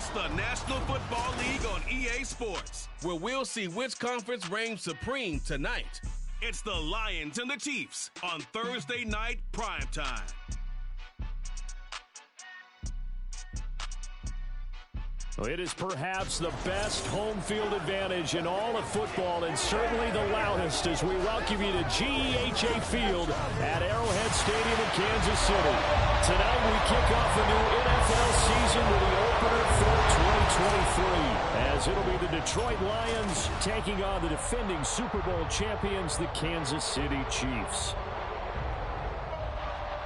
It's the National Football League on EA Sports, where we'll see which conference reigns supreme tonight. It's the Lions and the Chiefs on Thursday night primetime. It is perhaps the best home field advantage in all of football, and certainly the loudest, as we welcome you to GEHA Field at Arrowhead Stadium in Kansas City. Tonight we kick off a new NFL season with the opener for 2023, as it'll be the Detroit Lions taking on the defending Super Bowl champions, the Kansas City Chiefs.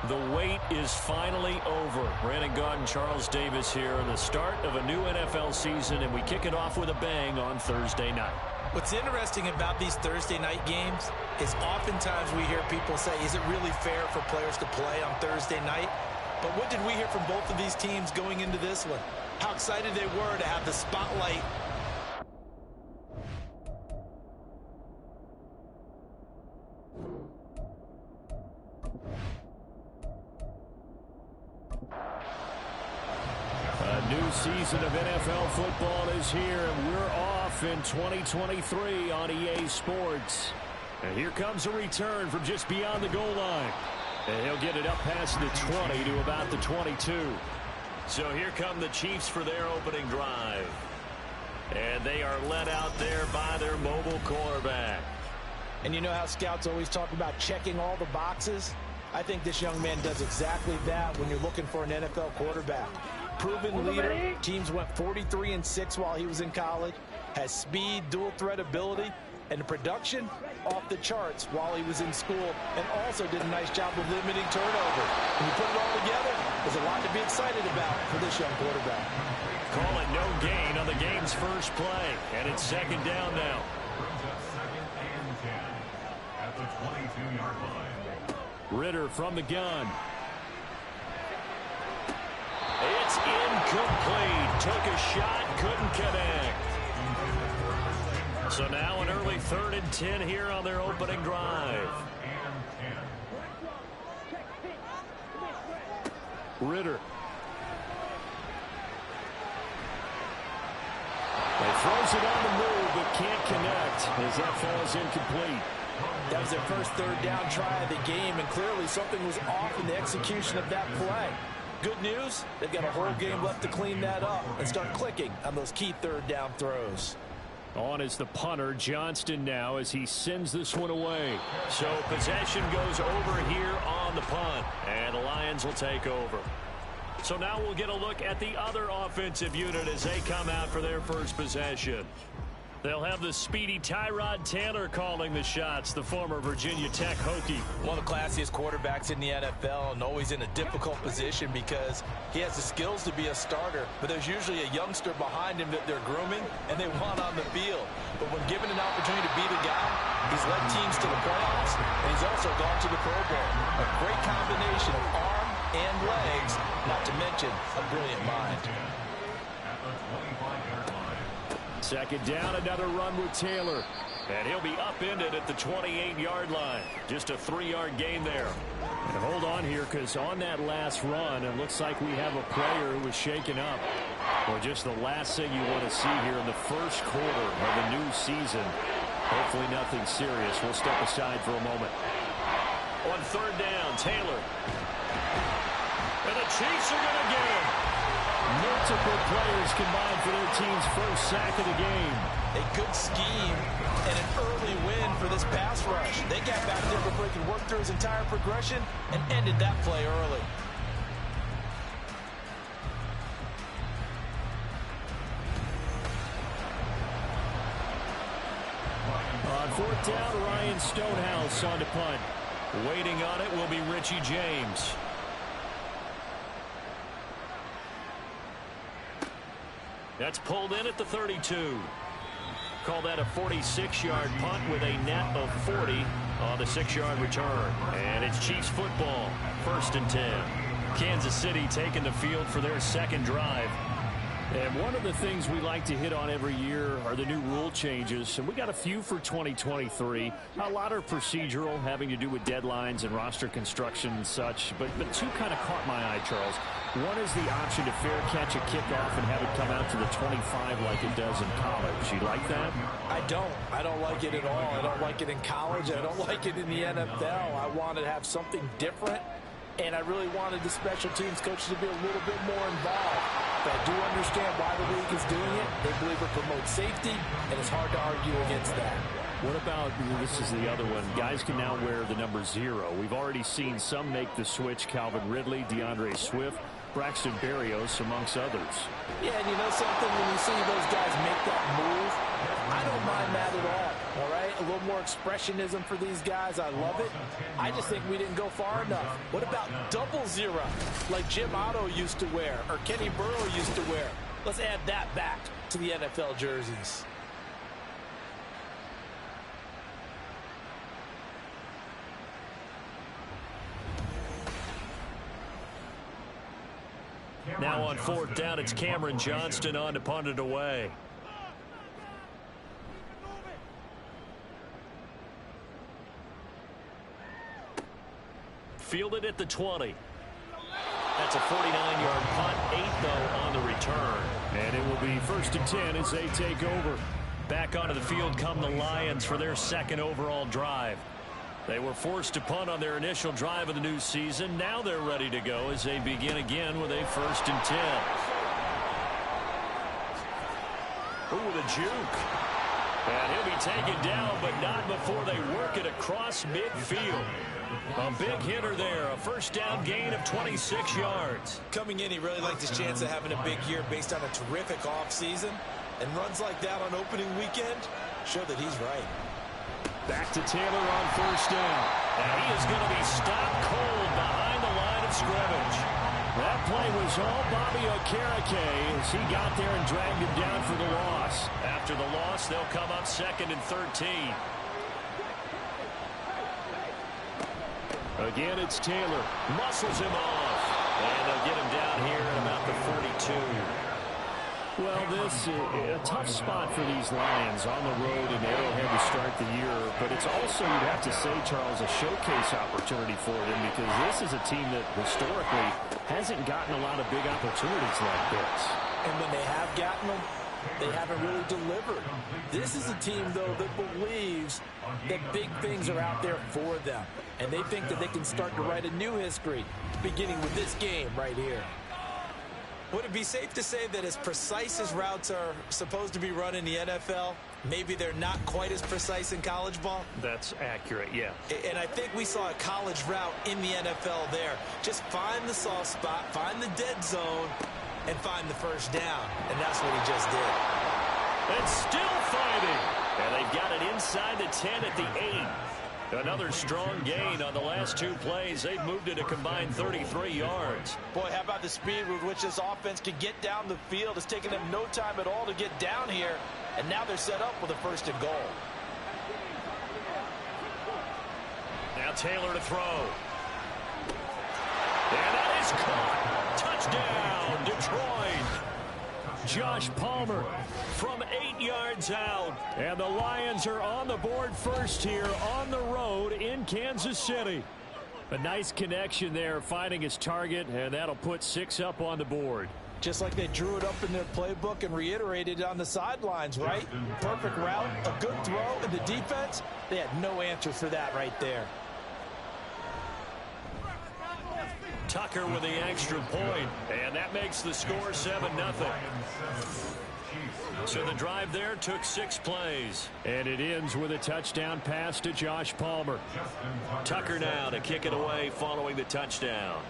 The wait is finally over. Brandon Gaudin, Charles Davis here, the start of a new NFL season, and we kick it off with a bang on Thursday night. What's interesting about these Thursday night games is oftentimes we hear people say, is it really fair for players to play on Thursday night? But what did we hear from both of these teams going into this one? How excited they were to have the spotlight. A new season of NFL football is here, and we're off in 2023 on EA Sports. And here comes a return from just beyond the goal line. And he'll get it up past the 20 to about the 22. So here come the Chiefs for their opening drive. And they are led out there by their mobile quarterback. And you know how scouts always talk about checking all the boxes? I think this young man does exactly that when you're looking for an NFL quarterback. Proven leader. Teams went 43-6 while he was in college. Has speed, dual threat ability, and production off the charts while he was in school, and also did a nice job of limiting turnover. When you put it all together, there's a lot to be excited about for this young quarterback. Calling no gain on the game's first play, and it's second down now. At the 22-yard line. Ritter from the gun. It's incomplete. Took a shot, couldn't connect. So now an early 3rd and 10 here on their opening drive. Ritter. He throws it on the move, but can't connect as that falls incomplete. That was their first 3rd down try of the game, and clearly something was off in the execution of that play. Good news, they've got a whole game left to clean that up and start clicking on those key 3rd down throws. On is the punter, Johnston, now as he sends this one away. So possession goes over here on the punt, and the Lions will take over. So now we'll get a look at the other offensive unit as they come out for their first possession. They'll have the speedy Tyrod Taylor calling the shots, the former Virginia Tech Hokie. One of the classiest quarterbacks in the NFL, and always in a difficult position because he has the skills to be a starter, but there's usually a youngster behind him that they're grooming and they want on the field. But when given an opportunity to be the guy, he's led teams to the playoffs, and he's also gone to the Pro Bowl. A great combination of arm and legs, not to mention a brilliant mind. At the 25-yard line. Second down, another run with Taylor. And he'll be upended at the 28-yard line. Just a 3-yard gain there. And hold on here, because on that last run, it looks like we have a player who was shaken up. Well, just the last thing you want to see here in the first quarter of the new season. Hopefully nothing serious. We'll step aside for a moment. On 3rd down, Taylor. And the Chiefs are going to get him. Multiple players combined for their team's first sack of the game. A good scheme and an early win for this pass rush. They got back there before he could work through his entire progression and ended that play early. On 4th down, Ryan Stonehouse on to punt. Waiting on it will be Richie James. That's pulled in at the 32. Call that a 46-yard punt with a net of 40 on the 6-yard return. And it's Chiefs football, 1st and 10. Kansas City taking the field for their second drive. And one of the things we like to hit on every year are the new rule changes. And we got a few for 2023. A lot are procedural, having to do with deadlines and roster construction and such. But two kind of caught my eye, Charles. One is the option to fair catch a kickoff and have it come out to the 25 like it does in college. You like that? I don't. I don't like it at all. I don't like it in college. I don't like it in the NFL. I want to have something different. And I really wanted the special teams coaches to be a little bit more involved. But I do understand why the league is doing it. They believe it promotes safety, and it's hard to argue against that. What about, this is the other one, guys can now wear the number 0. We've already seen some make the switch, Calvin Ridley, DeAndre Swift, Braxton Berrios, amongst others. Yeah, and you know something? When you see those guys make that move, I don't mind that at all right? A little more expressionism for these guys. I love it. I just think we didn't go far enough. What about double 0, like Jim Otto used to wear or Kenny Burrow used to wear? Let's add that back to the NFL jerseys. Now on 4th down, it's Cameron Johnston on to punt it away. Fielded at the 20. That's a 49-yard punt, 8 though on the return. And it will be 1st and 10 as they take over. Back onto the field come the Lions for their 2nd overall drive. They were forced to punt on their initial drive of the new season. Now they're ready to go as they begin again with a 1st and 10. Ooh, the juke. And he'll be taken down, but not before they work it across midfield. A big hitter there, a 1st down gain of 26 yards. Coming in, he really liked his chance of having a big year based on a terrific offseason. And runs like that on opening weekend show that he's right. Back to Taylor on 1st down. And he is going to be stopped cold behind the line of scrimmage. That play was all Bobby Okereke as he got there and dragged him down for the loss. After the loss, they'll come up 2nd and 13. Again, it's Taylor. Muscles him off. And they'll get him down here at about the 42. Well, this is a tough spot for these Lions on the road in Arrowhead to start the year. But it's also, you'd have to say, Charles, a showcase opportunity for them because this is a team that historically hasn't gotten a lot of big opportunities like this. And when they have gotten them, they haven't really delivered. This is a team, though, that believes that big things are out there for them. And they think that they can start to write a new history, beginning with this game right here. Would it be safe to say that as precise as routes are supposed to be run in the NFL, maybe they're not quite as precise in college ball? That's accurate, yeah. And I think we saw a college route in the NFL there. Just find the soft spot, find the dead zone, and find the 1st down. And that's what he just did. And still fighting. And they've got it inside the 10 at the 8. Another strong gain on the last 2 plays. They've moved it a combined 33 yards. Boy, how about the speed with which this offense can get down the field? It's taken them no time at all to get down here. And now they're set up with a 1st and goal. Now Taylor to throw. And that is caught. Touchdown, Detroit. Josh Palmer from 8 yards out. And the Lions are on the board first here on the road in Kansas City. A nice connection there, finding his target, and that'll put 6 up on the board. Just like they drew it up in their playbook and reiterated it on the sidelines, right? Perfect route, a good throw, and the defense, they had no answer for that right there. Tucker with the extra point, and that makes the score 7-0. So the drive there took 6 plays. And it ends with a touchdown pass to Josh Palmer. Tucker now to kick it away following the touchdown.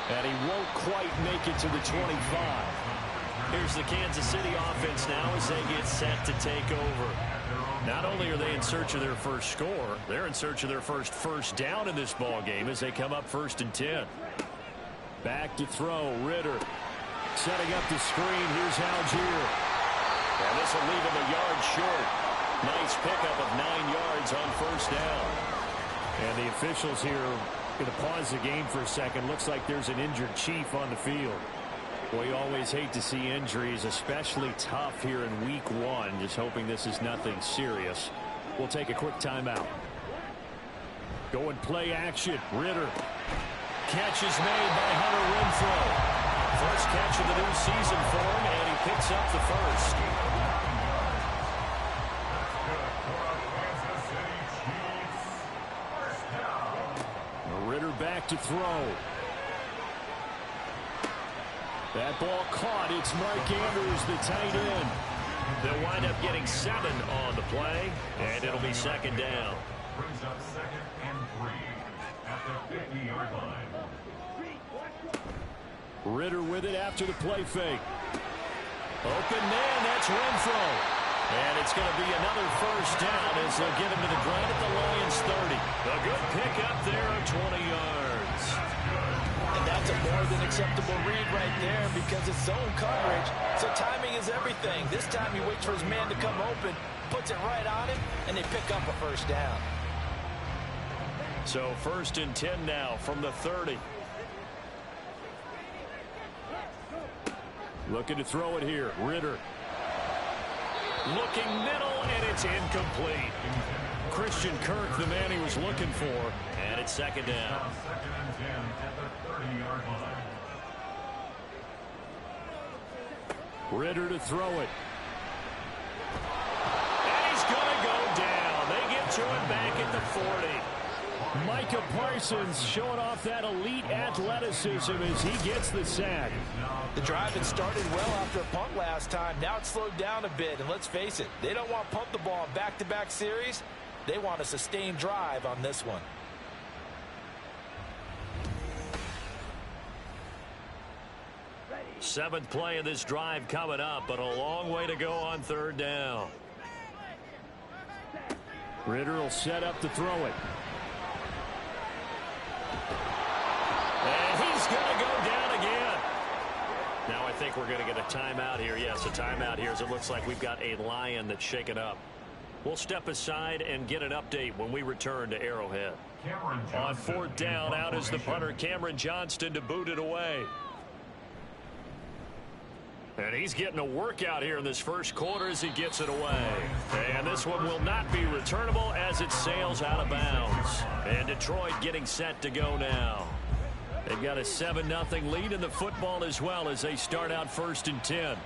And he won't quite make it to the 25. Here's the Kansas City offense now as they get set to take over. Not only are they in search of their first score, they're in search of their first down in this ball game as they come up 1st and 10. Back to throw, Ritter. Setting up the screen, here's Algier. And this will leave him a yard short. Nice pickup of 9 yards on 1st down. And the officials here going to pause the game for a second. Looks like there's an injured Chief on the field. Well, you always hate to see injuries, especially tough here in week 1. Just hoping this is nothing serious. We'll take a quick timeout. Go and play action. Ritter. Catch is made by Hunter Renfrow. First catch of the new season for him, and he picks up the first. Ritter back to throw. That ball caught. It's Mark Andrews, the tight end. They'll wind up getting 7 on the play, and it'll be second down. Brings up 2nd and 3 at the 50-yard line. Ritter with it after the play fake. Open man, that's Renfrow. And it's going to be another first down as they'll get him to the ground at the Lions 30. A good pickup there of 20 yards. And that's a more than acceptable read right there because it's zone coverage. So timing is everything. This time he waits for his man to come open, puts it right on him, and they pick up a first down. So 1st and 10 now from the 30. Looking to throw it here. Ritter. Looking middle, and it's incomplete. Christian Kirk, the man he was looking for, and it's second down. 2nd and 10 at the 30-yard line. Ritter to throw it. And he's going to go down. They get to him back at the 40. Micah Parsons showing off that elite athleticism as he gets the sack. The drive had started well after a punt last time. Now it's slowed down a bit, and let's face it, they don't want to punt the ball in back-to-back series. They want a sustained drive on this one. Seventh play of this drive coming up, but a long way to go on 3rd down. Ritter will set up to throw it. And he's going to go down again. Now I think we're going to get a timeout here. Yes, a timeout here as it looks like we've got a Lion that's shaken up. We'll step aside and get an update when we return to Arrowhead. On 4th down, out is the punter Cameron Johnston to boot it away. And he's getting a workout here in this first quarter as he gets it away. And this one will not be returnable as it sails out of bounds. And Detroit getting set to go now. They've got a 7-0 lead in the football as well as they start out 1st and 10.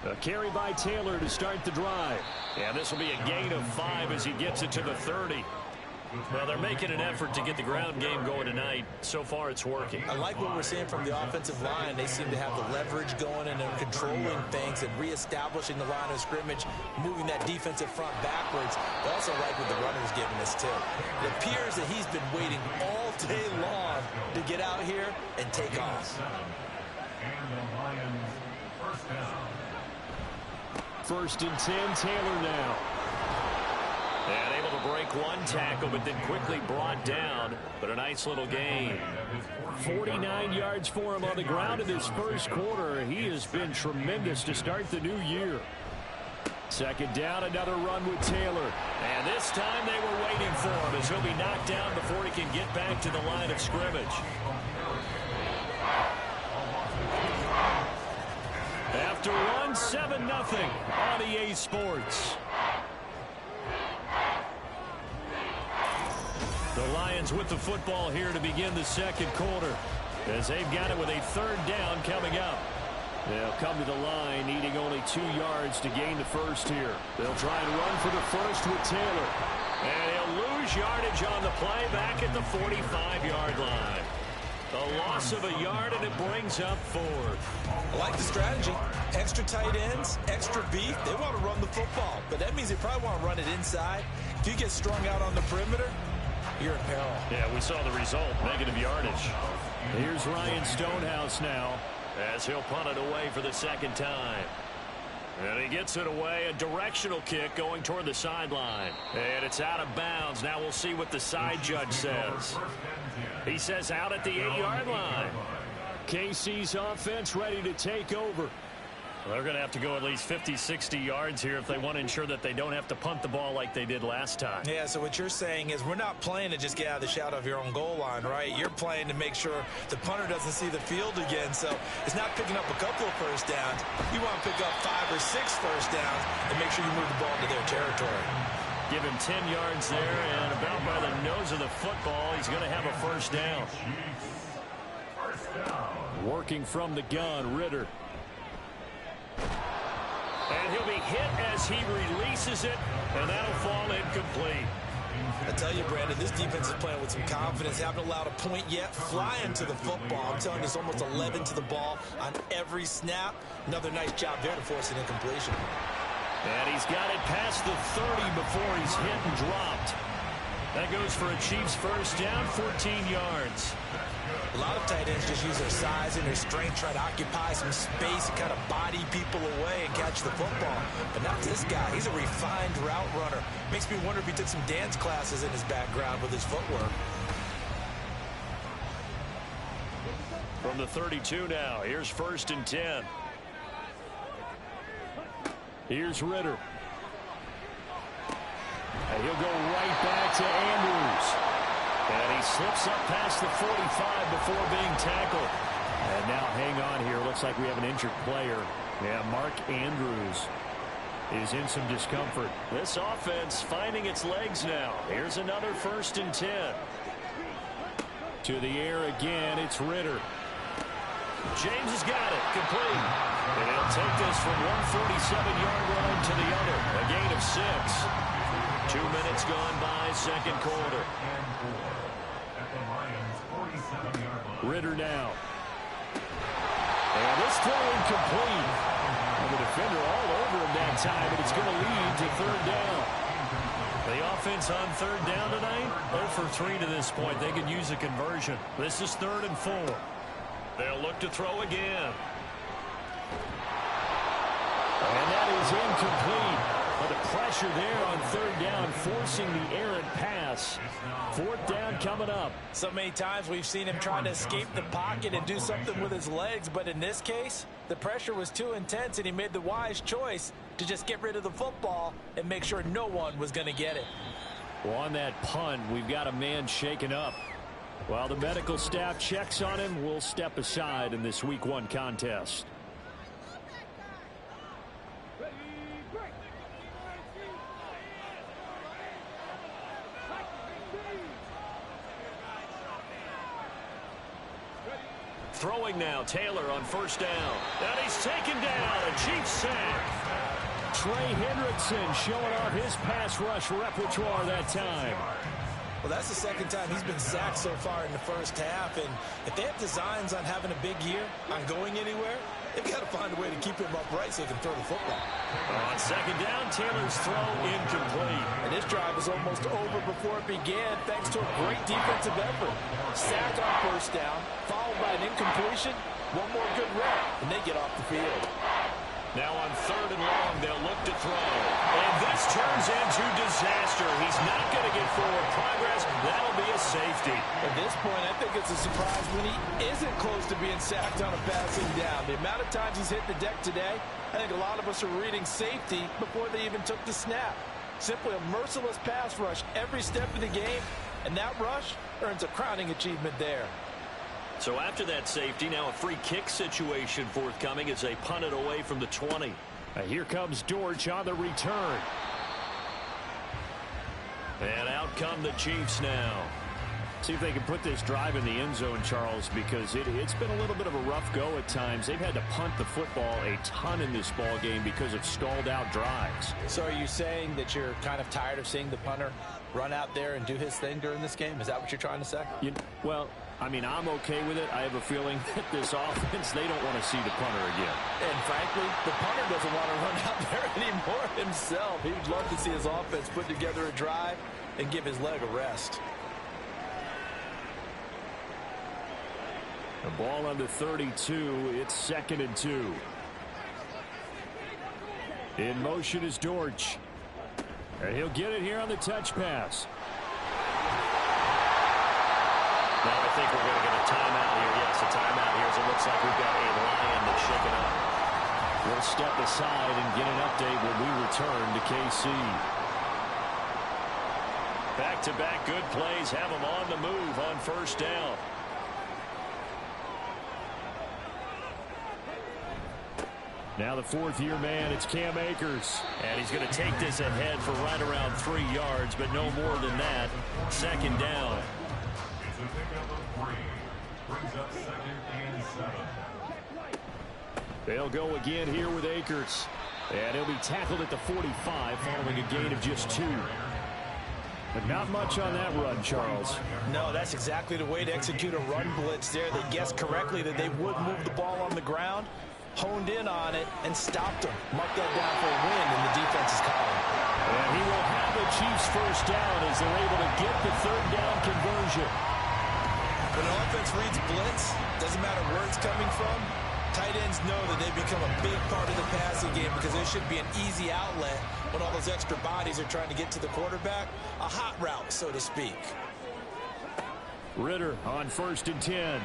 A carry by Taylor to start the drive. And this will be a gain of 5 as he gets it to the 30. Well, they're making an effort to get the ground game going tonight. So far, it's working. I like what we're seeing from the offensive line. They seem to have the leverage going and they're controlling things and reestablishing the line of scrimmage, moving that defensive front backwards. I also like what the runner's giving us, too. It appears that he's been waiting all day long to get out here and take off. And the Lions, first down. 1st and 10, Taylor now. And able to break one tackle, but then quickly brought down. But a nice little gain. 49 yards for him on the ground in this first quarter. He has been tremendous to start the new year. 2nd down, another run with Taylor. And this time they were waiting for him as he'll be knocked down before he can get back to the line of scrimmage. After one, 7-0 on EA Sports. The Lions with the football here to begin the second quarter as they've got it with a 3rd down coming up. They'll come to the line needing only 2 yards to gain the first here. They'll try and run for the first with Taylor. And he'll lose yardage on the play back at the 45-yard line. A loss of a yard, and it brings up 4th. I like the strategy. Extra tight ends, extra beef. They want to run the football, but that means they probably want to run it inside. If you get strung out on the perimeter, you're in peril. Yeah, we saw the result, negative yardage. Here's Ryan Stonehouse now as he'll punt it away for the 2nd time. And he gets it away, a directional kick going toward the sideline. And it's out of bounds. Now we'll see what the side judge says. He says out at the 8-yard line. KC's offense ready to take over. They're going to have to go at least 50, 60 yards here if they want to ensure that they don't have to punt the ball like they did last time. Yeah, so what you're saying is we're not playing to just get out of the shadow of your own goal line, right? You're playing to make sure the punter doesn't see the field again. So it's not picking up a couple of first downs. You want to pick up 5 or 6 first downs and make sure you move the ball into their territory. Give him 10 yards there, and about by the nose of the football, he's going to have a first down. Working from the gun, Ritter. And he'll be hit as he releases it, and that'll fall incomplete. I tell you, Brandon, this defense is playing with some confidence. Haven't allowed a point yet. Flying to the football. I'm telling you, it's almost 11 to the ball on every snap. Another nice job there to force an incompletion. And he's got it past the 30 before he's hit and dropped. That goes for a Chiefs first down, 14 yards. A lot of tight ends just use their size and their strength, try to occupy some space and kind of body people away and catch the football. But not this guy. He's a refined route runner. Makes me wonder if he took some dance classes in his background with his footwork. From the 32 now, here's 1st and 10. Here's Ritter. And he'll go right back to Andrews. And he slips up past the 45 before being tackled. And now hang on here. Looks like we have an injured player. Yeah, Mark Andrews is in some discomfort. This offense finding its legs now. Here's another 1st and 10. To the air again, it's Ritter. James has got it. Complete. And he'll take this from 147-yard line to the other. A gain of 6. 2 minutes gone by, second quarter. Ritter now. And this throw incomplete. And the defender all over him that time, but it's going to lead to 3rd down. The offense on 3rd down tonight, 0 for 3 to this point. They could use a conversion. This is 3rd and 4. They'll look to throw again. And that is incomplete. But the pressure there on 3rd down, forcing the errant pass. 4th down coming up. So many times we've seen him trying to escape the pocket and do something with his legs, but in this case, the pressure was too intense and he made the wise choice to just get rid of the football and make sure no one was going to get it. Well, on that punt, we've got a man shaken up. While the medical staff checks on him, we'll step aside in this Week 1 contest. Throwing now, Taylor on 1st down. And he's taken down, a Chiefs sack. Trey Hendrickson showing off his pass rush repertoire that time. Well, that's the 2nd time he's been sacked so far in the first half. And if they have designs on having a big year, on going anywhere, they've got to find a way to keep him upright so he can throw the football. On 2nd down, Taylor's throw incomplete. And this drive was almost over before it began thanks to a great defensive effort. Sack on 1st down, followed by an incompletion. One more good rep, and they get off the field. Now on 3rd and long, they'll look to throw. And this turns into disaster. He's not going to get forward progress. That'll be a safety. At this point, I think it's a surprise when he isn't close to being sacked on a passing down. The amount of times he's hit the deck today, I think a lot of us are reading safety before they even took the snap. Simply a merciless pass rush every step of the game, and that rush earns a crowning achievement there. So after that safety, now a free kick situation forthcoming as they punt it away from the 20. Here comes Dortch on the return. And out come the Chiefs now. See if they can put this drive in the end zone, Charles, because it's been a little bit of a rough go at times. They've had to punt the football a ton in this ball game because of stalled out drives. So are you saying that you're kind of tired of seeing the punter run out there and do his thing during this game? Is that what you're trying to say? Well, I mean, I'm okay with it. I have a feeling that this offense, they don't want to see the punter again. And frankly, the punter doesn't want to run out there anymore himself. He'd love to see his offense put together a drive and give his leg a rest. The ball under 32. It's 2nd and 2. In motion is Dortch. And he'll get it here on the touch pass. Now I think we're going to get a timeout here. Yes, a timeout here as it looks like we've got a Lion that's shaken up. We'll step aside and get an update when we return to KC. Back-to-back good plays have them on the move on first down. Now the fourth-year man, it's Cam Akers. And he's going to take this ahead for right around 3 yards, but no more than that. Second down. It's a pickup of 3. Brings up 2nd and 7. They'll go again here with Akers. And he'll be tackled at the 45 following a gain of just 2. But not much on that run, Charles. No, that's exactly the way to execute a run blitz there. They guessed correctly that they would move the ball on the ground, honed in on it, and stopped them. Marked that down for a win in the defense's column. And he will have the Chiefs first down as they're able to get the third down conversion. When an offense reads blitz, doesn't matter where it's coming from, tight ends know that they become a big part of the passing game because there should be an easy outlet when all those extra bodies are trying to get to the quarterback. A hot route, so to speak. Ritter on 1st and 10.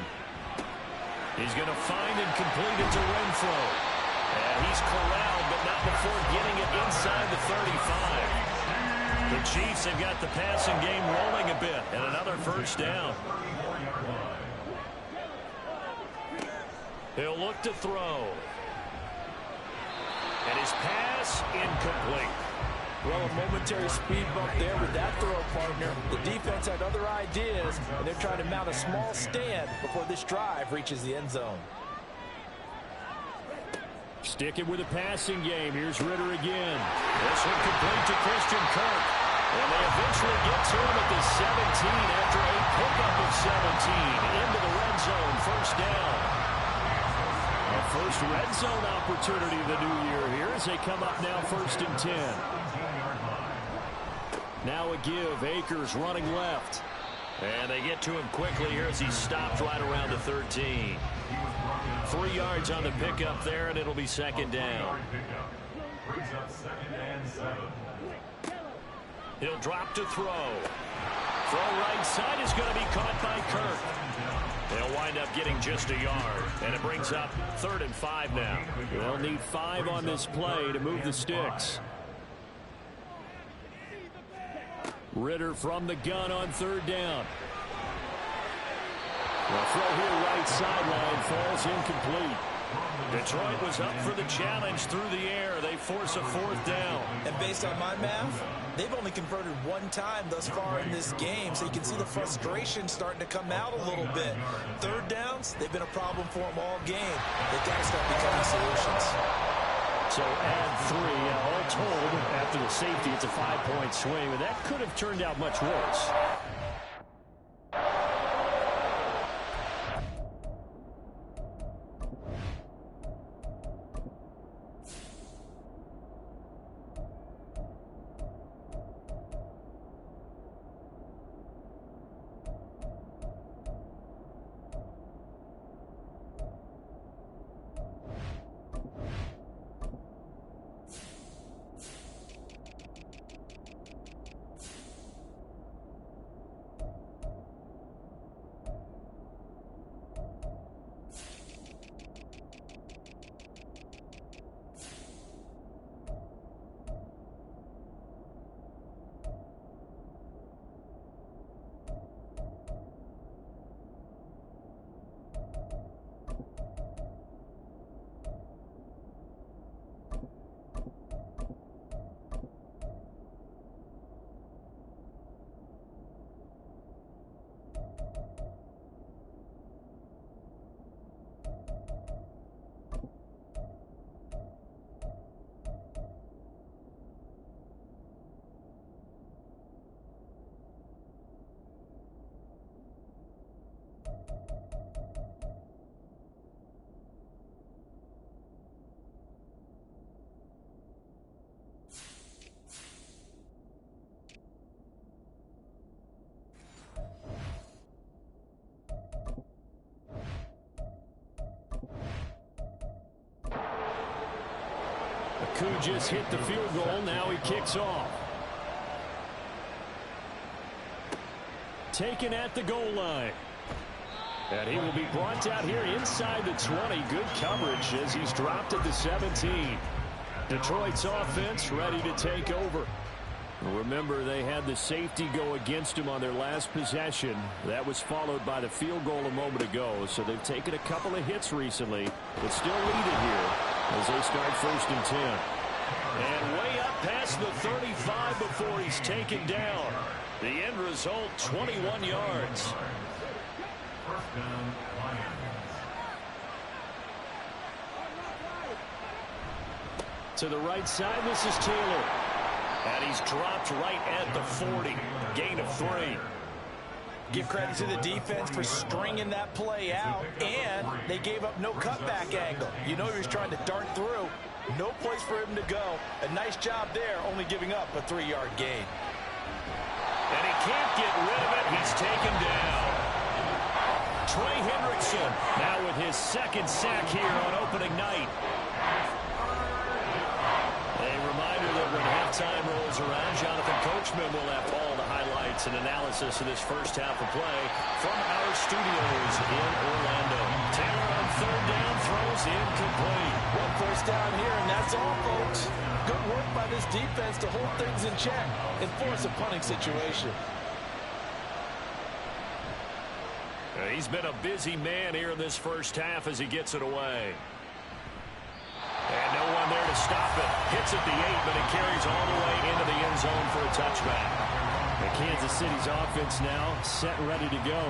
He's going to find and complete it to Renfro. And he's corralled, but not before getting it inside the 35. The Chiefs have got the passing game rolling a bit, and another first down. He'll look to throw. And his pass incomplete. Well, a momentary speed bump there with that throw, partner. The defense had other ideas, and they're trying to mount a small stand before this drive reaches the end zone. Sticking with the passing game. Here's Ritter again. This one complete to Christian Kirk. And they eventually get to him at the 17 after a pickup of 17. Into the red zone, first down. A first red zone opportunity of the new year here as they come up now 1st and 10. Now a give. Akers running left. And they get to him quickly here as he stopped right around the 13. 3 yards on the pickup there, and it'll be second down. Brings up 2nd and 7. He'll drop to throw. Throw right side is going to be caught by Kirk. They'll wind up getting just a yard, and it brings up 3rd and 5 now. They'll need 5 on this play to move the sticks. Ritter from the gun on 3rd down. The throw here right sideline falls incomplete. Detroit was up for the challenge through the air. They force a 4th down. And based on my math, they've only converted 1 time thus far in this game, so you can see the frustration starting to come out a little bit. 3rd downs, they've been a problem for them all game. They've got to start becoming solutions. So add 3, all told, after the safety, it's a 5-point swing, but that could have turned out much worse. Koo just hit the field goal. Now he kicks off. Taken at the goal line. And he will be brought down here inside the 20. Good coverage as he's dropped at the 17. Detroit's offense ready to take over. Remember, they had the safety go against him on their last possession. That was followed by the field goal a moment ago. So they've taken a couple of hits recently, but still lead it here as they start 1st and 10. And way up past the 35 before he's taken down. The end result, 21 yards. First down, Lions. To the right side, this is Taylor. And he's dropped right at the 40. Gain of 3. Give credit to the defense for stringing that play out, and they gave up no cutback angle. You know he was trying to dart through. No place for him to go. A nice job there, only giving up a 3-yard gain. And he can't get rid of it. He's taken down. Trey Hendrickson now with his 2nd sack here on opening night. A reminder that when halftime rolls around, Jonathan Coachman will have all the highlights and analysis of this first half of play from our studios in Orlando. Taylor on 3rd down, throws incomplete. 1 first down here, and that's all, folks. Good work by this defense to hold things in check and force a punting situation. He's been a busy man here in this first half as he gets it away. And no one there to stop it. Hits at the 8, but it carries all the way into the end zone for a touchback. And Kansas City's offense now set and ready to go.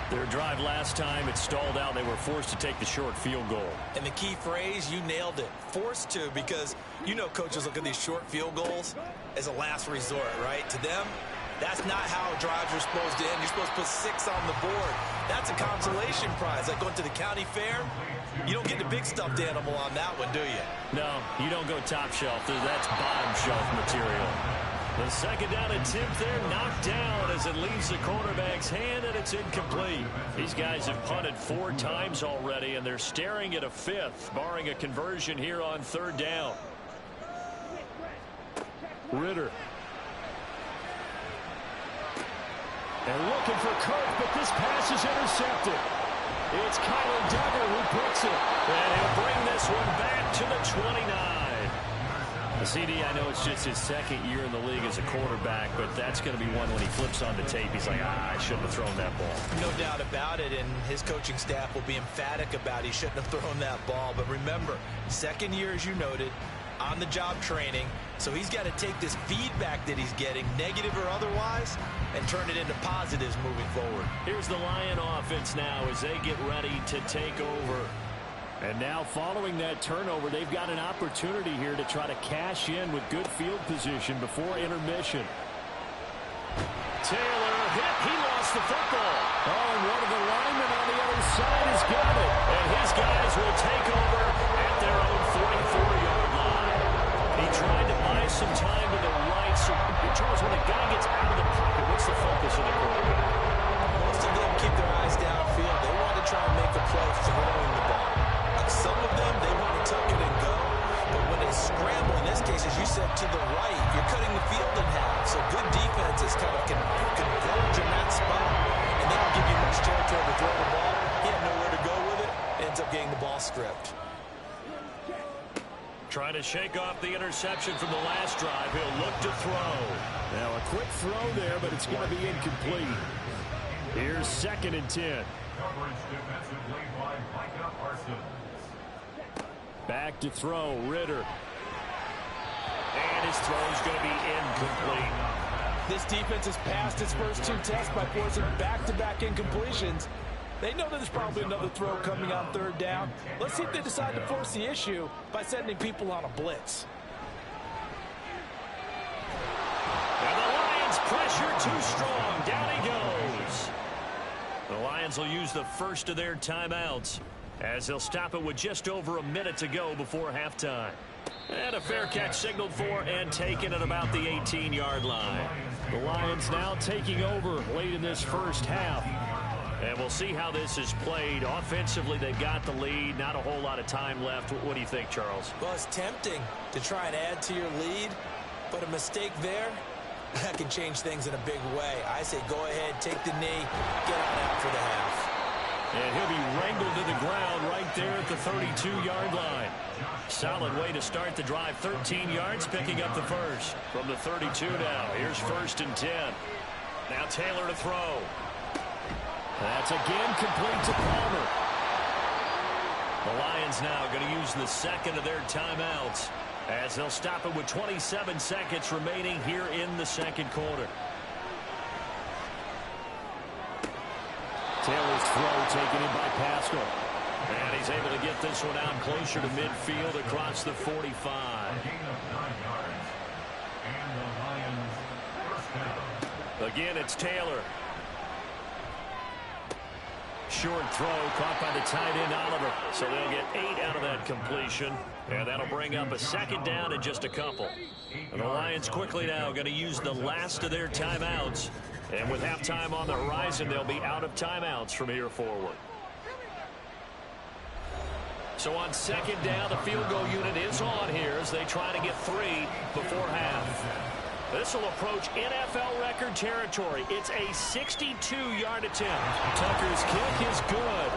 Their drive last time, it stalled out. They were forced to take the short field goal. And the key phrase, you nailed it. Forced to, because you know coaches look at these short field goals as a last resort, right? To them, that's not how drives are supposed to end. You're supposed to put 6 on the board. That's a consolation prize. Like going to the county fair, you don't get the big stuffed animal on that one, do you? No, you don't go top shelf. That's bottom shelf material. The 2nd down attempt there knocked down as it leaves the quarterback's hand, and it's incomplete. These guys have punted 4 times already, and they're staring at a 5th, barring a conversion here on 3rd down. Ritter. And looking for Kirk, but this pass is intercepted. It's Kyler Duggar who puts it. And he'll bring this one back to the 29. The CD, I know it's just his 2nd year in the league as a quarterback, but that's going to be one when he flips on the tape. He's like, I shouldn't have thrown that ball. No doubt about it, and his coaching staff will be emphatic about he shouldn't have thrown that ball. But remember, 2nd year, as you noted, on-the-job training, so he's got to take this feedback that he's getting, negative or otherwise, and turn it into positives moving forward. Here's the Lion offense now as they get ready to take over. And now following that turnover, they've got an opportunity here to try to cash in with good field position before intermission. Taylor hit. He lost the football. Oh, and one of the linemen on the other side has got it. And his guys will take over at their own 44-yard line. He tried to buy some time to the right. So, Charles, when a guy gets out of the pocket, what's the focus of the quarterback? Most of them keep their eyes downfield. They want to try and make a play throwing the ball. Some of them, they want to tuck it and go. But when they scramble, in this case, as you said, to the right, you're cutting the field in half. So good defenses kind of can converge in that spot. And they don't give you much territory to throw the ball. He had nowhere to go with it. Ends up getting the ball stripped. Trying to shake off the interception from the last drive. He'll look to throw. Now a quick throw there, but it's going to be incomplete. Here's 2nd and 10. Coverage defensively by Micah Parsons. Back to throw, Ritter. And his throw's going to be incomplete. This defense has passed its first 2 tests by forcing back-to-back incompletions. They know that there's probably another throw coming on 3rd down. Let's see if they decide to force the issue by sending people on a blitz. And the Lions pressure too strong. Down he goes. The Lions will use the first of their timeouts as they'll stop it with just over a minute to go before halftime. And a fair catch signaled for and taken at about the 18-yard line. The Lions now taking over late in this first half. And we'll see how this is played. Offensively, they've got the lead. Not a whole lot of time left. What do you think, Charles? Well, it's tempting to try and add to your lead, but a mistake there, that can change things in a big way. I say go ahead, take the knee, get on out for the half. And he'll be wrangled to the ground right there at the 32-yard line. Solid way to start the drive. 13 yards, picking up the first. From the 32 now, here's 1st and 10. Now Taylor to throw. That's again complete to Palmer. The Lions now going to use the second of their timeouts as they'll stop it with 27 seconds remaining here in the second quarter. Taylor's throw taken in by Pascal. And he's able to get this one out closer to midfield across the 45. A gain of 9 yards. And the Lions first down. Again, it's Taylor. Short throw caught by the tight end Oliver. So they'll get 8 out of that completion. And that'll bring up a second down in just a couple. And the Lions quickly now going to use the last of their timeouts. And with halftime on the horizon, they'll be out of timeouts from here forward. So on second down, the field goal unit is on here as they try to get 3 before half. This will approach NFL record territory. It's a 62-yard attempt. Tucker's kick is good.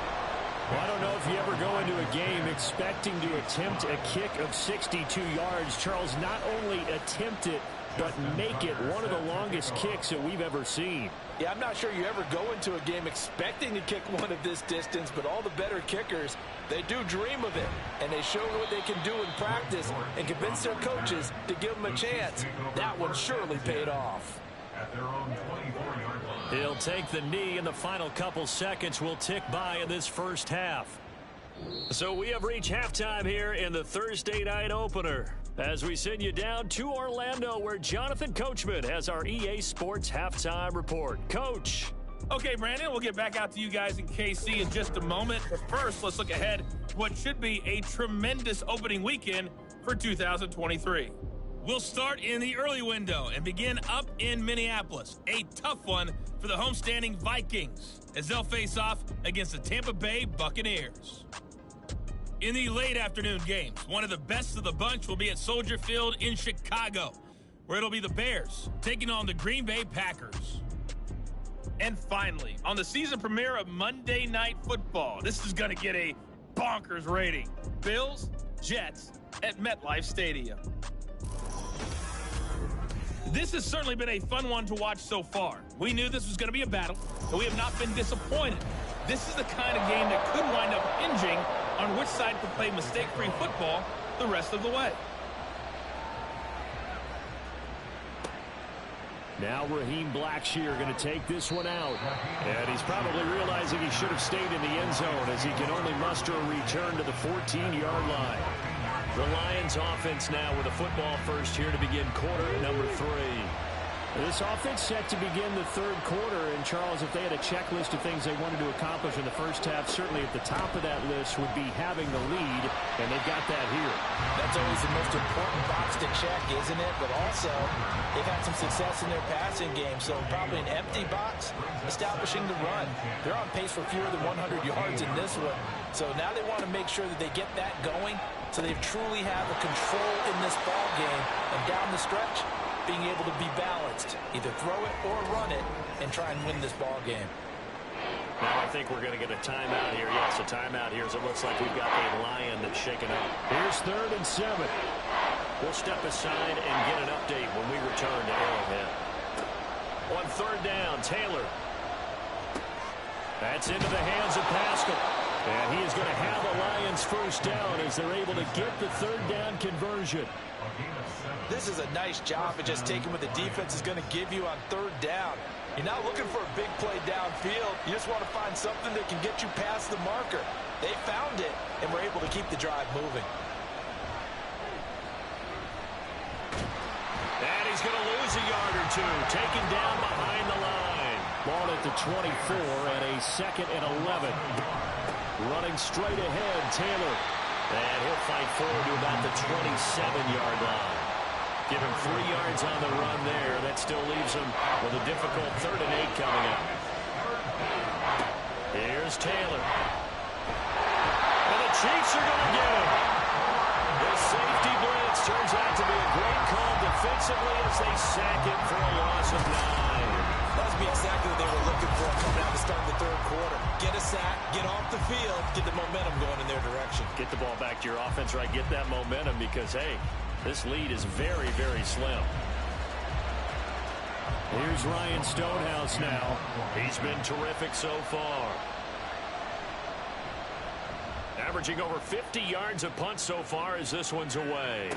Well, I don't know if you ever go into a game expecting to attempt a kick of 62 yards. Charles, not only attempt it, but make it one of the longest kicks that we've ever seen. Yeah, I'm not sure you ever go into a game expecting to kick one of this distance, but all the better kickers, they do dream of it, and they show what they can do in practice and convince their coaches to give them a chance. That one surely paid off. At their own 24-yard line. He'll take the knee, and the final couple seconds will tick by in this first half. So we have reached halftime here in the Thursday night opener, as we send you down to Orlando, where Jonathan Coachman has our EA Sports halftime report. Coach. Okay, Brandon, we'll get back out to you guys in KC in just a moment. But first, let's look ahead to what should be a tremendous opening weekend for 2023. We'll start in the early window and begin up in Minneapolis. A tough one for the homestanding Vikings as they'll face off against the Tampa Bay Buccaneers. In the late afternoon games, one of the best of the bunch will be at Soldier Field in Chicago, where it'll be the Bears taking on the Green Bay Packers. And finally, on the season premiere of Monday Night Football, this is going to get a bonkers rating. Bills, Jets at MetLife Stadium. This has certainly been a fun one to watch so far. We knew this was going to be a battle, but we have not been disappointed. This is the kind of game that could wind up hinging on which side could play mistake-free football the rest of the way. Now Raheem Blackshear going to take this one out. And he's probably realizing he should have stayed in the end zone as he can only muster a return to the 14-yard line. The Lions offense now with a football first here to begin quarter number 3. This offense set to begin the third quarter. And, Charles, if they had a checklist of things they wanted to accomplish in the first half, certainly at the top of that list would be having the lead, and they've got that here. That's always the most important box to check, isn't it? But also, they've had some success in their passing game, so probably an empty box, establishing the run. They're on pace for fewer than 100 yards in this one, so now they want to make sure that they get that going so they truly have a control in this ball game, and down the stretch, being able to be balanced, either throw it or run it, and try and win this ball game. Now I think we're going to get a timeout here. Yes, a timeout here as it looks like we've got a Lion that's shaken up. Here's 3rd and 7. We'll step aside and get an update when we return to Arrowhead. On 3rd down, Taylor. That's into the hands of Pascal. And he is going to have the Lions first down as they're able to get the 3rd down conversion. This is a nice job of just taking what the defense is going to give you on 3rd down. You're not looking for a big play downfield. You just want to find something that can get you past the marker. They found it and were able to keep the drive moving. And he's going to lose a yard or two. Taken down behind the line. Ball at the 24 and a 2nd and 11. Running straight ahead, Taylor. And he'll fight forward to about the 27-yard line. Give him 3 yards on the run there. That still leaves him with a difficult 3rd and 8 coming up. Here's Taylor. And the Chiefs are going to get him. The safety blitz turns out to be a great call defensively as they sack him for a loss of 9. That would be exactly what they were looking for coming out to start the third quarter. Get a sack, get off the field, get the momentum going in their direction. Get the ball back to your offense, right? Get that momentum because, hey, this lead is very, very slim. Here's Ryan Stonehouse now. He's been terrific so far. Averaging over 50 yards a punt so far as this one's away.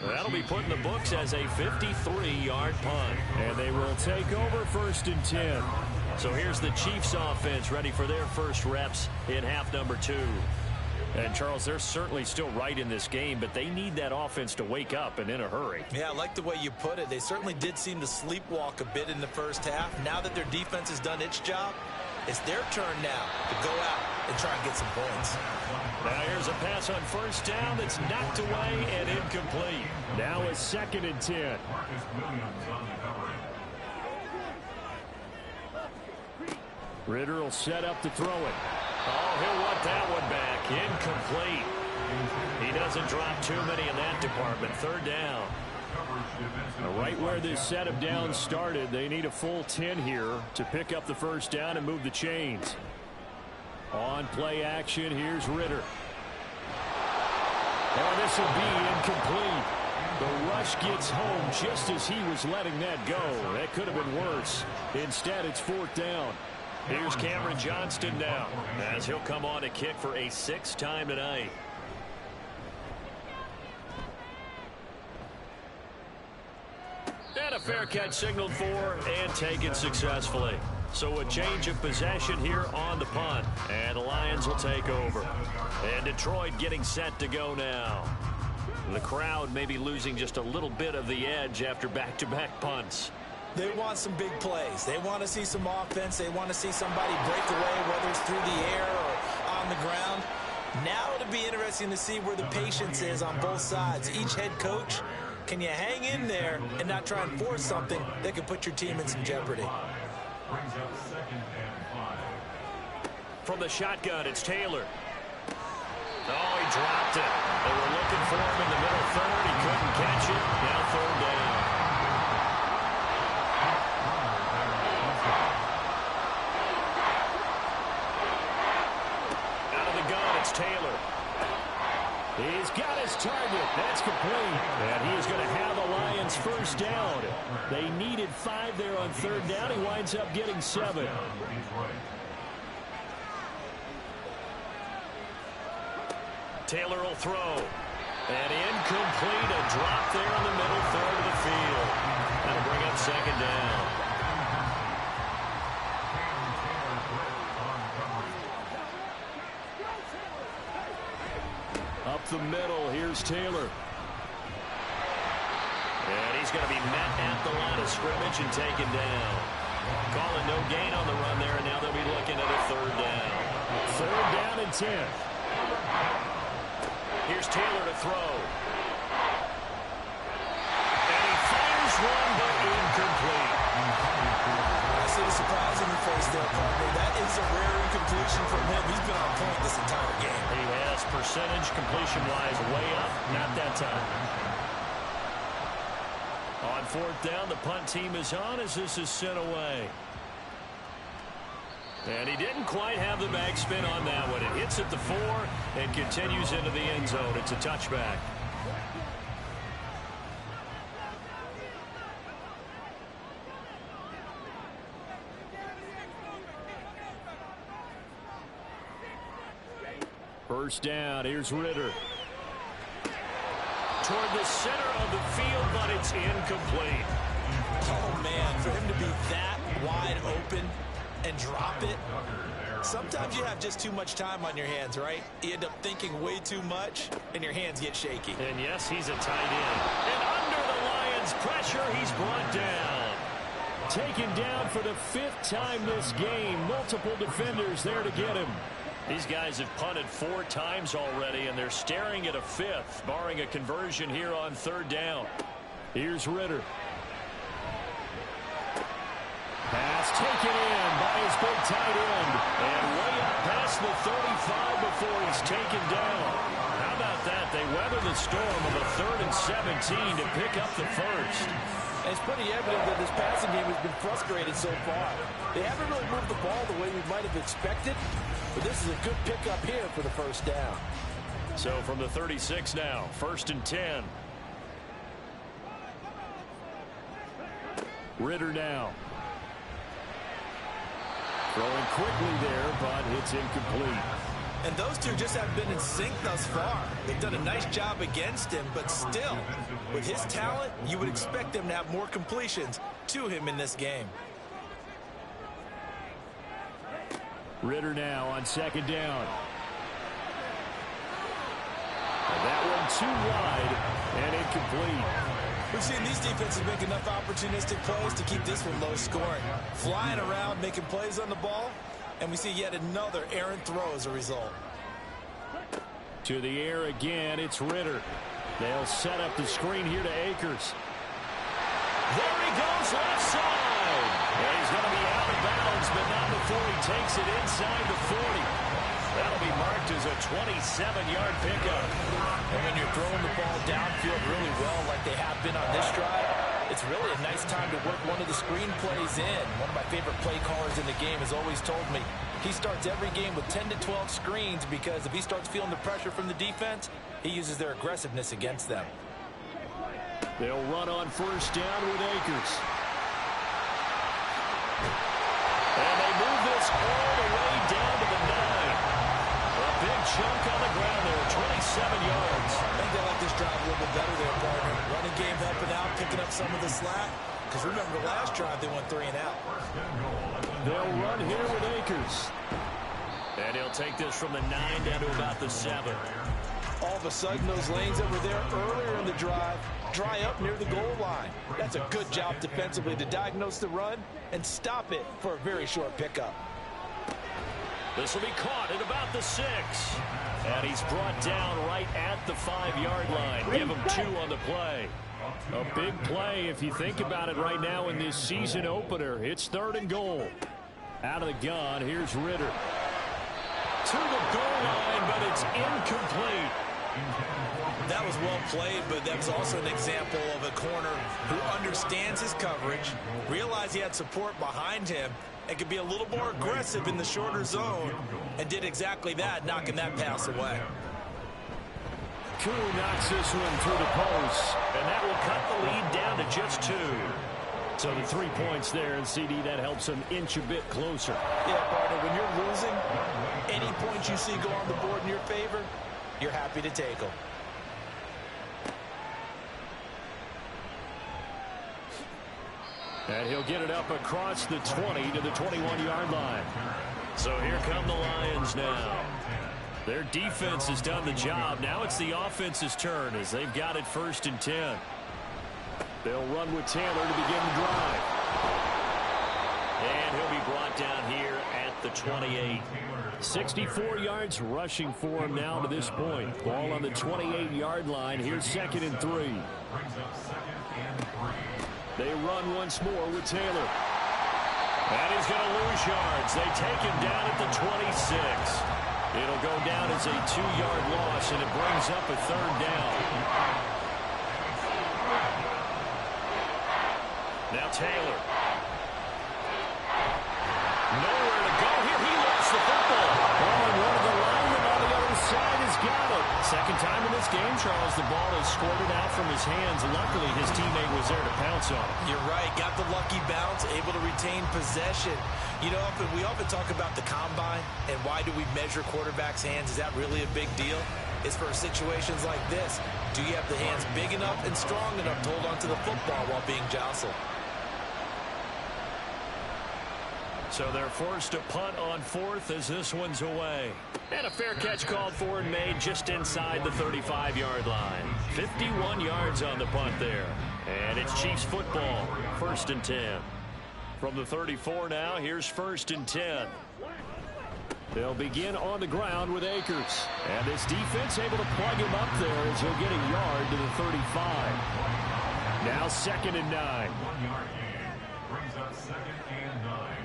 That'll be put in the books as a 53-yard punt. And they will take over 1st and 10. So here's the Chiefs offense ready for their first reps in half number 2. And, Charles, they're certainly still right in this game, but they need that offense to wake up and in a hurry. Yeah, I like the way you put it. They certainly did seem to sleepwalk a bit in the first half. Now that their defense has done its job, it's their turn now to go out and try and get some points. Now here's a pass on 1st down that's knocked away and incomplete. Now it's 2nd and 10. Marcus Williams on the coverage. Ritter will set up to throw it. Oh, he'll want that one back. Incomplete. He doesn't drop too many in that department. 3rd down. Right where this set of downs started, they need a full 10 here to pick up the 1st down and move the chains. On play action, here's Ritter. Oh, this will be incomplete. The rush gets home just as he was letting that go. That could have been worse. Instead, it's 4th down. Here's Cameron Johnston now, as he'll come on to kick for a 6th time tonight. And a fair catch signaled for and taken successfully. So a change of possession here on the punt. And the Lions will take over. And Detroit getting set to go now. The crowd may be losing just a little bit of the edge after back-to-back punts. They want some big plays. They want to see some offense. They want to see somebody break away, whether it's through the air or on the ground. Now it'll be interesting to see where the patience is on both sides. Each head coach, can you hang in there and not try and force something that could put your team in some jeopardy? Brings up 2nd and 5. From the shotgun, it's Taylor. Oh, he dropped it. They were looking for him in the middle 3rd. He couldn't catch it. Now 3rd down. Out of the gun, it's Taylor. He's got his target. That's complete. And he is going to have the Lions 1st down. They needed 5 there on 3rd down. He winds up getting 7. Taylor will throw. And incomplete. A drop there in the middle 3rd of the field. That'll bring up 2nd down. Up the middle, here's Taylor. And he's going to be met at the line of scrimmage and taken down. Calling no gain on the run there, and now they'll be looking at a 3rd down. 3rd down and 10. Here's Taylor to throw. And he fires one, but incomplete. I see the surprise in your face there, partner. That is a rare incompletion from him. He's been on point this entire game. He has percentage completion-wise way up. Not that time. On 4th down, the punt team is on as this is sent away. And he didn't quite have the backspin on that one. It hits at the 4 and continues into the end zone. It's a touchback. First down, here's Ritter. Toward the center of the field, but it's incomplete. Oh, man, for him to be that wide open and drop it. Sometimes you have just too much time on your hands, right? You end up thinking way too much, and your hands get shaky. And yes, he's a tight end. And under the Lions' pressure, he's brought down. Taken down for the 5th time this game. Multiple defenders there to get him. These guys have punted 4 times already, and they're staring at a 5th, barring a conversion here on 3rd down. Here's Ritter. Pass taken in by his big tight end. And way up past the 35 before he's taken down. How about that? They weather the storm of a 3rd and 17 to pick up the 1st. And it's pretty evident that this passing game has been frustrated so far. They haven't really moved the ball the way we might have expected, but this is a good pickup here for the first down. So from the 36 now, 1st and 10. Ritter now. Throwing quickly there, but it's incomplete. And those two just haven't been in sync thus far. They've done a nice job against him, but still, with his talent, you would expect them to have more completions to him in this game. Ritter now on 2nd down. And that one too wide and incomplete. We've seen these defenses make enough opportunistic plays to keep this one low scoring. Flying around, making plays on the ball, and we see yet another errant throw as a result. To the air again, it's Ritter. They'll set up the screen here to Akers. There he goes, left side. And he's going to be out of bounds, but not before he takes it inside the 40. That'll be marked as a 27-yard pickup. And when you're throwing the ball downfield really well like they have been on this drive, it's really a nice time to work one of the screen plays in. One of my favorite play callers in the game has always told me he starts every game with 10 to 12 screens because if he starts feeling the pressure from the defense, he uses their aggressiveness against them. They'll run on 1st down with Akers. And they move this all the way down to the 9. A big chunk on the ground there, 27 yards. I think they like this drive a little bit better there, partner. Running game helping out, picking up some of the slack. Because remember, the last drive they went 3 and out. They'll run here with Akers. And he'll take this from the 9 down to about the 7. All of a sudden, those lanes that were there earlier in the drive dry up near the goal line. That's a good job defensively to diagnose the run and stop it for a very short pickup. This will be caught at about the 6. And he's brought down right at the 5-yard line. Give him 2 on the play. A big play if you think about it right now in this season opener. It's 3rd and goal. Out of the gun, here's Ritter. To the goal line, but it's incomplete. That was well played, but that was also an example of a corner who understands his coverage, realized he had support behind him, and could be a little more aggressive in the shorter zone, and did exactly that, knocking that pass away. Koo knocks this one through the post, and that will cut the lead down to just 2. So the 3 points there, and CD, that helps them inch a bit closer. Yeah, partner, when you're losing, any points you see go on the board in your favor, you're happy to take them. And he'll get it up across the 20 to the 21-yard line. So here come the Lions now. Their defense has done the job. Now it's the offense's turn as they've got it 1st and 10. They'll run with Taylor to begin the drive. And he'll be brought down here at the 28. 64 yards rushing for him now to this point. Ball on the 28-yard line. Here's 2nd and 3. They run once more with Taylor. And he's going to lose yards. They take him down at the 26. It'll go down as a 2-yard loss, and it brings up a 3rd down. Now Taylor. Nowhere to go here. He lost the football. Oh, and one of the linemen on the other side has got it. Second time in this game, Charles, the ball has squirted out from his hands. Luckily, his teammate was there to pounce on it. You're right. Got the lucky bounce, able to retain possession. You know, we often talk about the combine and why do we measure quarterbacks' hands. Is that really a big deal? It's for situations like this. Do you have the hands big enough and strong enough to hold onto the football while being jostled? So they're forced to punt on 4th as this one's away. And a fair catch called for and made just inside the 35-yard line. 51 yards on the punt there. And it's Chiefs football, 1st and 10. From the 34 now, here's 1st and 10. They'll begin on the ground with Akers. And this defense able to plug him up there as he'll get a yard to the 35. Now 2nd and 9. 1 yard gain brings up 2nd and 9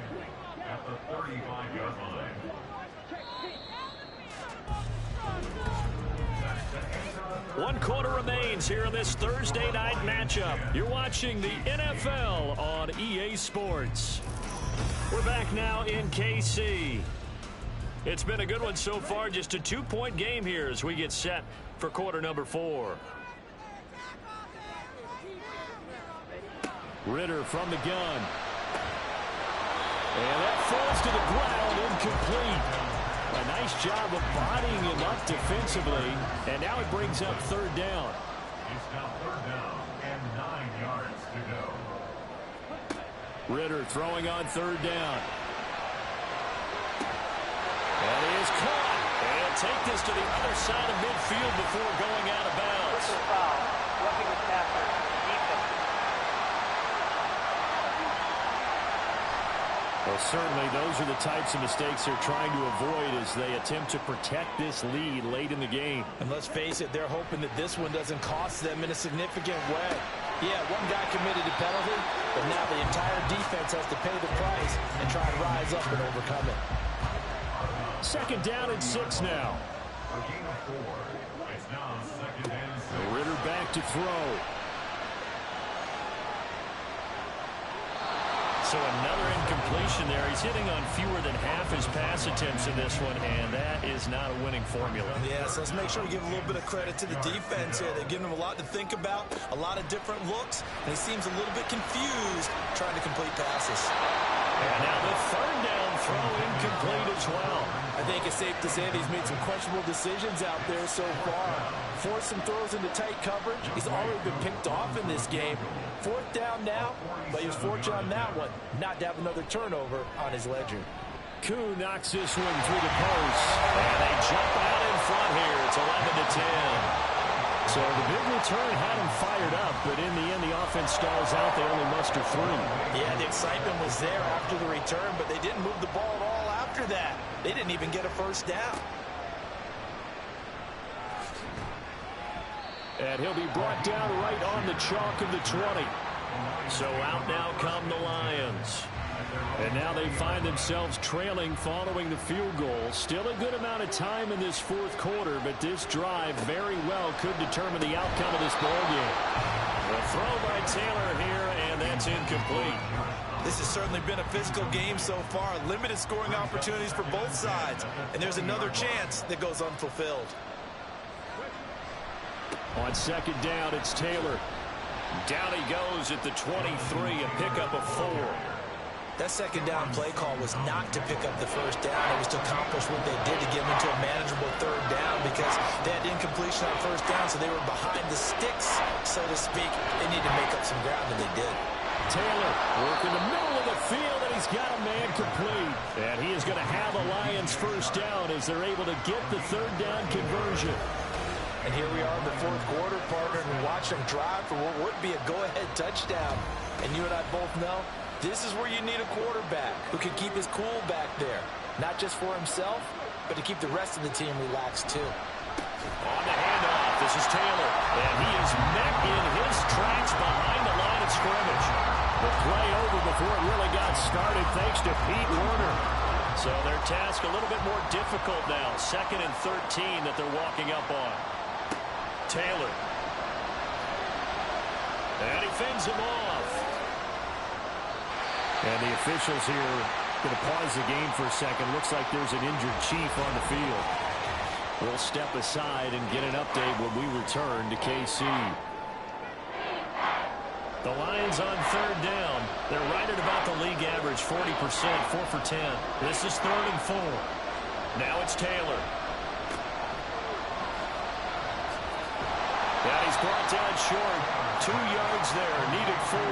at the 35-yard line. That's the end of the One quarter remains here in this Thursday night matchup. You're watching the NFL on EA Sports. We're back now in KC. It's been a good one so far. Just a 2-point game here as we get set for quarter number 4. Ritter from the gun. And that falls to the ground, incomplete. A nice job of bodying him up defensively. And now it brings up third down. It's now third down and 9 yards to go. Ritter throwing on third down. And he is caught. And he'll take this to the other side of midfield before going out of bounds. Foul. Roughing the passer. Defense. Well, certainly those are the types of mistakes they're trying to avoid as they attempt to protect this lead late in the game. And let's face it, they're hoping that this one doesn't cost them in a significant way. Yeah, one guy committed a penalty, but now the entire defense has to pay the price and try and rise up and overcome it. Second down and 6 now. A gain of 4. It's now second and 6. Ritter back to throw. So another incompletion there. He's hitting on fewer than half his pass attempts in this one, and that is not a winning formula. Yeah, so let's make sure we give a little bit of credit to the defense here. They're giving him a lot to think about, a lot of different looks, and he seems a little bit confused trying to complete passes. And now the third down throw incomplete as well. I think it's safe to say that he's made some questionable decisions out there so far. Forced some throws into tight coverage. He's already been picked off in this game. Fourth down now, but he was fortunate on that one not to have another turnover on his ledger. Koo knocks this one through the post. And they jump out in front here. It's 11-10. So the big return had him fired up, but in the end, the offense stalls out. They only muster 3. Yeah, the excitement was there after the return, but they didn't move the ball at all after that. They didn't even get a first down. And he'll be brought down right on the chalk of the 20. So out now come the Lions. And now they find themselves trailing following the field goal. Still a good amount of time in this fourth quarter, but this drive very well could determine the outcome of this ballgame. The throw by Taylor here, and that's incomplete. This has certainly been a physical game so far. Limited scoring opportunities for both sides. And there's another chance that goes unfulfilled. On second down, it's Taylor. Down he goes at the 23, a pickup of 4. That second down play call was not to pick up the first down. It was to accomplish what they did to get them into a manageable third down because they had incompletion on first down, so they were behind the sticks, so to speak. They needed to make up some ground, and they did. Taylor working the middle of the field, and he's got a man complete. And he is going to have a Lions first down as they're able to get the third down conversion. And here we are in the fourth quarter, partner, and watch them drive for what would be a go-ahead touchdown. And you and I both know this is where you need a quarterback who can keep his cool back there. Not just for himself, but to keep the rest of the team relaxed, too. On the handoff, this is Taylor. And he is met in his tracks behind the line of scrimmage. The play over before it really got started thanks to Pete Werner. So their task a little bit more difficult now. 2nd and 13 that they're walking up on. Taylor. And he fends him off. And the officials here going to pause the game for a second. Looks like there's an injured Chief on the field. We'll step aside and get an update when we return to KC. The Lions on third down. They're right at about the league average, 40%, 4 for 10. This is 3rd and 4. Now it's Taylor. And he's brought down short. 2 yards there, needed 4.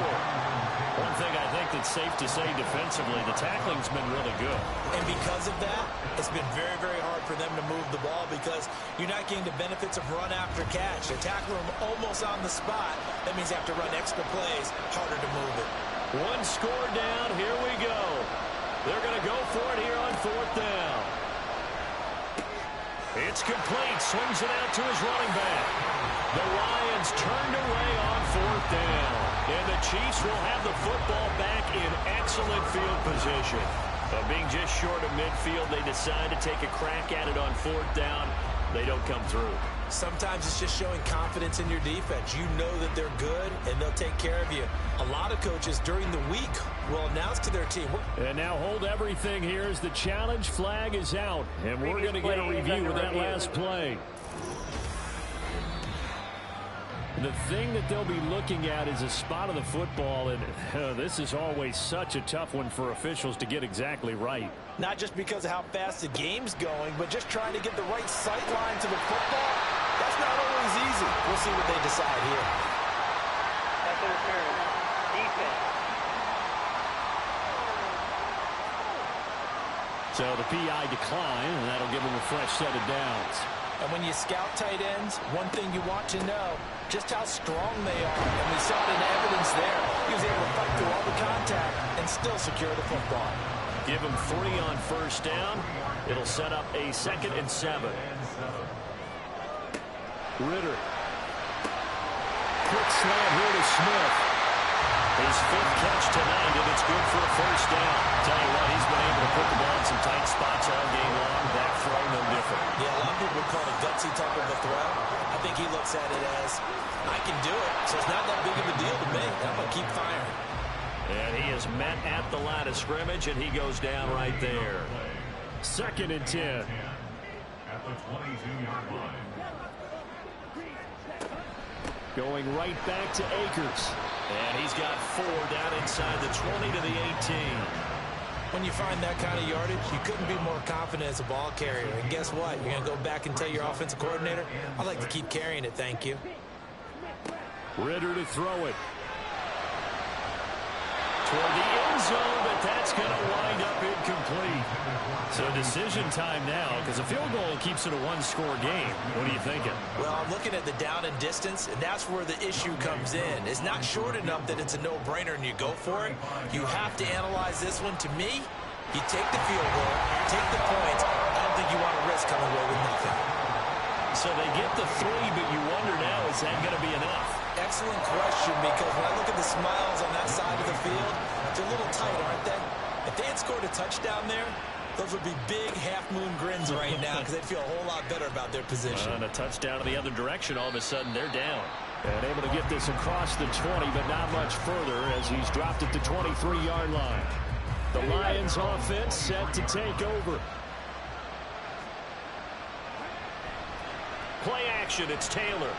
One thing I think that's safe to say defensively, the tackling's been really good. And because of that, it's been very, very hard for them to move the ball because you're not getting the benefits of run after catch. They tackle them almost on the spot. That means you have to run extra plays, harder to move it. 1 score down, here we go. They're going to go for it here on 4th down. It's complete, swings it out to his running back. The Lions turned away on 4th down. And the Chiefs will have the football back in excellent field position. Being just short of midfield, they decide to take a crack at it on 4th down. they don't come through. Sometimes it's just showing confidence in your defense. You know that they're good, and they'll take care of you. A lot of coaches during the week will announce to their team. And now hold everything here as the challenge flag is out. And we're going to get a review of that last play. The thing that they'll be looking at is a spot of the football, and this is always such a tough one for officials to get exactly right. Not just because of how fast the game's going, but just trying to get the right sight line to the football. That's not always easy. We'll see what they decide here. That's a return. Defense. So the PI decline, and that'll give them a fresh set of downs. And when you scout tight ends, one thing you want to know, just how strong they are. And we saw it in evidence there. He was able to fight through all the contact and still secure the football. Give him 3 on first down. It'll set up a 2nd and 7. Ritter. Quick slam here to Smith. His 5th catch tonight, and it's good for a first down. Tell you what, he's been able to put the ball in some tight spots all game long. That throw, no different. Yeah, a lot of people would call it a gutsy type of a throw. I think he looks at it as, I can do it, so it's not that big of a deal to me. I'm going to keep firing. And he is met at the line of scrimmage, and he goes down right there. 2nd and 10. At the 22-yard line. Going right back to Akers. And he's got 4 down inside the 20 to the 18. When you find that kind of yardage, you couldn't be more confident as a ball carrier. And guess what? You're going to go back and tell your offensive coordinator, I'd like to keep carrying it, thank you. Ritter to throw it. Toward the end zone, but that's going to wind up incomplete. So decision time now, because a field goal keeps it a 1-score game. What are you thinking? Well, I'm looking at the down and distance, and that's where the issue comes in. It's not short enough that it's a no-brainer and you go for it. You have to analyze this one. To me, you take the field goal, take the points. I don't think you want to risk coming away with nothing. So they get the 3, but you wonder now, is that going to be enough? Excellent question, because when I look at the smiles on that side of the field, they're a little tight, aren't they? If they had scored a touchdown there, those would be big half-moon grins right now because they'd feel a whole lot better about their position. And a touchdown in the other direction, all of a sudden they're down. And able to get this across the 20, but not much further as he's dropped at the 23-yard line. The Lions offense set to take over. Play action, it's Taylor.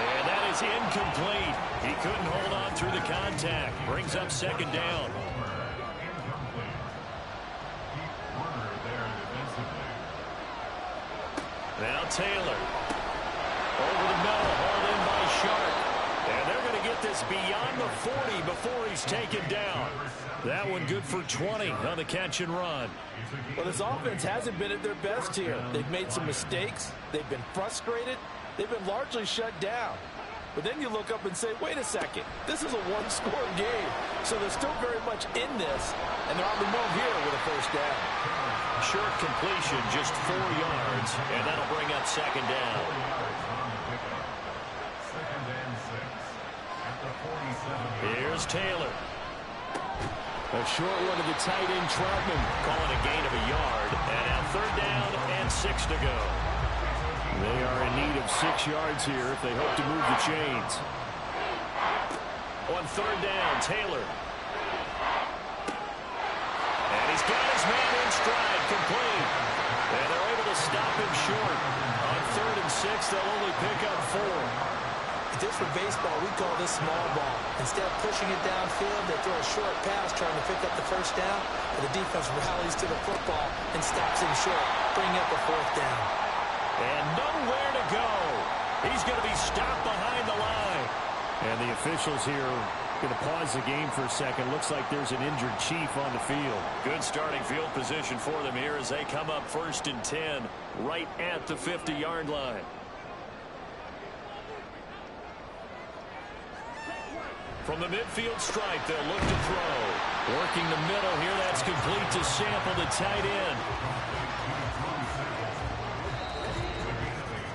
And that is incomplete. He couldn't hold on through the contact. Brings up 2nd down. Now Taylor. Over the middle, hauled in by Sharp. And they're going to get this beyond the 40 before he's taken down. That one good for 20 on the catch and run. Well, this offense hasn't been at their best here. They've made some mistakes. They've been frustrated. They've been largely shut down. But then you look up and say, wait a second, this is a 1-score game. So they're still very much in this, and they're on the move here with a first down. Short completion, just 4 yards, and that'll bring up 2nd down. 2nd and 6 at the 47. Here's Taylor. A short one to the tight end, Troutman. Calling a gain of a yard. And now 3rd down and 6 to go. They are in need of 6 yards here if they hope to move the chains. On 3rd down, Taylor. And he's got his man in stride, complete. And they're able to stop him short. On 3rd and 6, they'll only pick up 4. If this were baseball, we call this small ball. Instead of pushing it downfield, they throw a short pass trying to pick up the first down, and the defense rallies to the football and stops him short, bringing up a 4th down. And nowhere to go. He's going to be stopped behind the line. And the officials here going to pause the game for a second. Looks like there's an injured Chief on the field. Good starting field position for them here as they come up 1st and 10 right at the 50-yard line. From the midfield stripe, they'll look to throw. Working the middle here, that's complete to Sample, the tight end.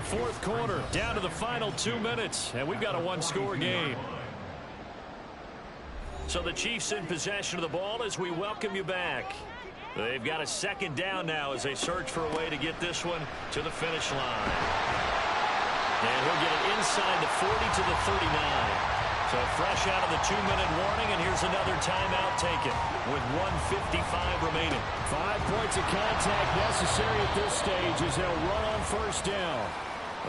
4th quarter, down to the final 2 minutes, and we've got a 1-score game. So the Chiefs in possession of the ball as we welcome you back. They've got a second down now as they search for a way to get this one to the finish line. And he'll get it inside the 40 to the 39. So fresh out of the 2-minute warning, and here's another timeout taken with 1:55 remaining. 5 points of contact necessary at this stage as they'll run on first down.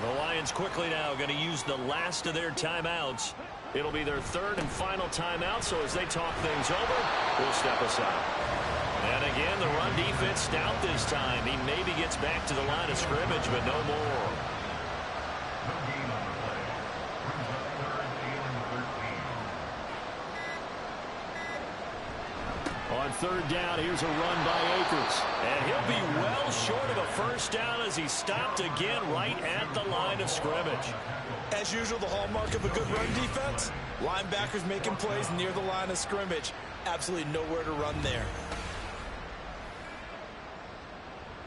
The Lions quickly now going to use the last of their timeouts. It'll be their third and final timeout, so as they talk things over, we'll step aside. And again, the run defense stout this time. He maybe gets back to the line of scrimmage, but no more. On third down, here's a run by Akers. And he'll be well short of a first down as he's stopped again right at the line of scrimmage. As usual, the hallmark of a good run defense, linebackers making plays near the line of scrimmage. Absolutely nowhere to run there.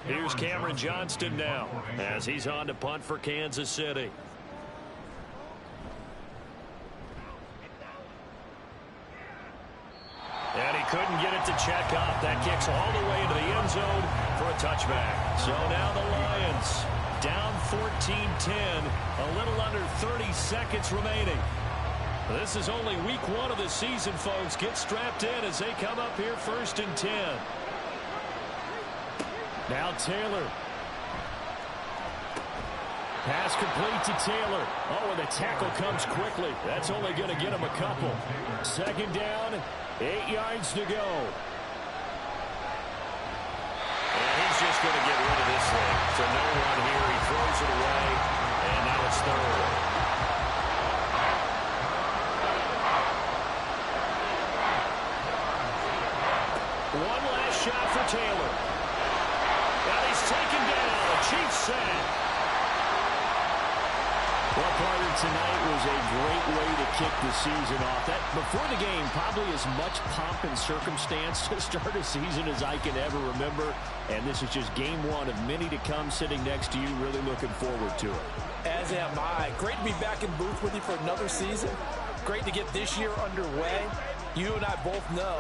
Here's Cameron Johnston now as he's on to punt for Kansas City. And he couldn't get it to check up. That kicks all the way into the end zone for a touchback. So now the Lions down 14-10, a little under 30 seconds remaining. This is only week 1 of the season, folks. Get strapped in as they come up here 1st and 10. Now Taylor. Pass complete to Taylor. Oh, and the tackle comes quickly. That's only going to get him a couple. Second down, 8 yards to go. And he's just going to get rid of this thing. So no run here. He throws it away, and now it's third. One last shot for Taylor. And he's taken down. A Chiefs sack. Well, partner, tonight was a great way to kick the season off. That before the game, probably as much pomp and circumstance to start a season as I can ever remember. And this is just game 1 of many to come. Sitting next to you, really looking forward to it. As am I. Great to be back in booth with you for another season. Great to get this year underway. You and I both know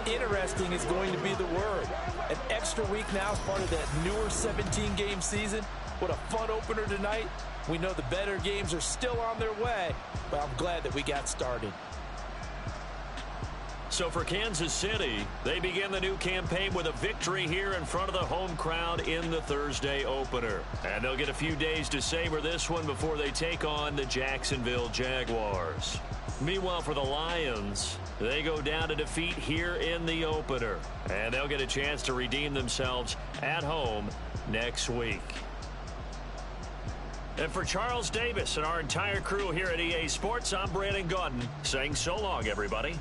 interesting is going to be the word. An extra week now as part of that newer 17-game season. What a fun opener tonight. We know the better games are still on their way, but I'm glad that we got started. So for Kansas City, they begin the new campaign with a victory here in front of the home crowd in the Thursday opener. And they'll get a few days to savor this one before they take on the Jacksonville Jaguars. Meanwhile, for the Lions, they go down to defeat here in the opener. And they'll get a chance to redeem themselves at home next week. And for Charles Davis and our entire crew here at EA Sports, I'm Brandon Gaudin saying so long, everybody.